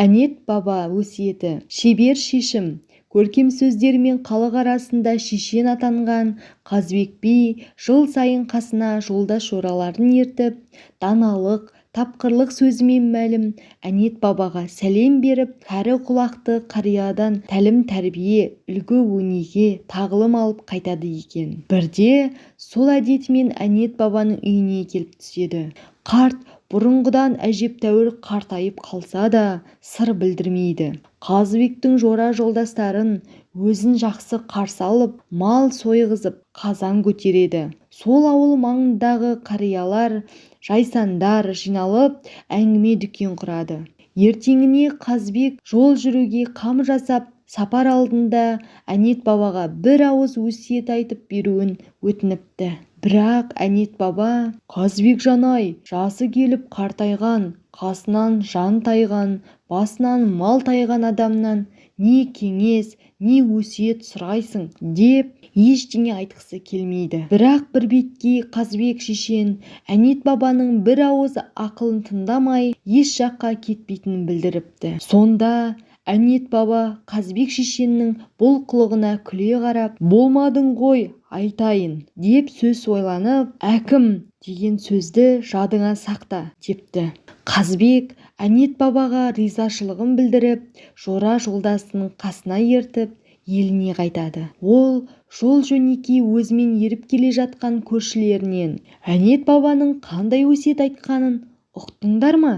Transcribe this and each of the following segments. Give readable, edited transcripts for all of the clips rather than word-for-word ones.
әнет баба өсиеті. Шебер шешім. Көркем сөздермен халық арасында шешен атанған Қазыбек би жыл сайын қасына жолдас-жораларын ертіп, даналық, тапқырлық сөзімен мәлім әнет бабаға сәлем беріп, кәрі құлақты қариядан тәлім-тәрбие, үлгі-өнеге, тағылым алып қайтады екен. Бірде сол әдетімен әнет бабаның үйіне келіп түседі. Қарт бұрынғыдан әжептәуір қартайып қалса да сыр білдірмейді. Қазыбектің жора жолдастарын өзін жақсы қарсы алып, мал сойғызып, қазан көтереді. Сол ауыл маңындағы қариялар, жайсаңдар жиналып, әңгіме-дүкен құрады. Ертеңіне Қазыбек жол жүруге қам жасап, сапар алдында әнет бабаға бір ауыз өсиет айтып беруін өтініпті. Бірақ әнет баба: «Қазыбек жан-ай, жасы келіп қартайған, қасынан жан тайған, басынан мал тайған адамнан не кеңес, не өсиет сұрайсың?» деп ештеңе айтқысы келмейді. Бірақ бір бетке Қазыбек шешен әнет бабаның бір ауыз ақылын тыңдамай еш жаққа кетпейтінін білдіріпті. Сонда әнет баба Қазыбек шешеннің бұл қылығына күле қарап: «Болмадың ғой, айтайын» деп сөз ойланып, «Әкім» деген сөзді жадыңа сақта депті. Қазыбек әнет бабаға ризашылығын білдіріп, жора жолдасының қасына ертіп, еліне қайтады. Ол жол-жөнекей өзімен еріп келе жатқан көршілерінен: «Әнет бабаның қандай өсиет айтқанын ұқтыңдар ма?»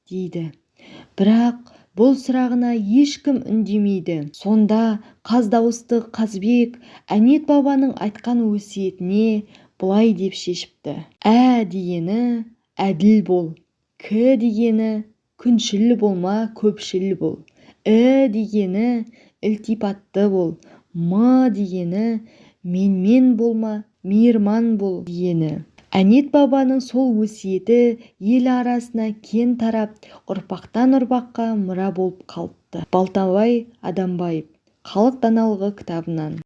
дейді. Бірақ бұл сұрағына ешкім үндемейді. Сонда қаз дауысты Қазыбек әнет бабаның айтқан өсиетіне былай деп шешіпті: «Ә дегені әділ бол, к дегені күншіл болма, көпшіл бол, дегені ілтипатты бол, дегені менмен болма, мейірман бол» дегені. Әнет бабаның сол өсиеті ел арасына кең тарап, ұрпақтан ұрпаққа мұра болып қалыпты. Балтабай Адамбаев. Халық даналығы кітабынан.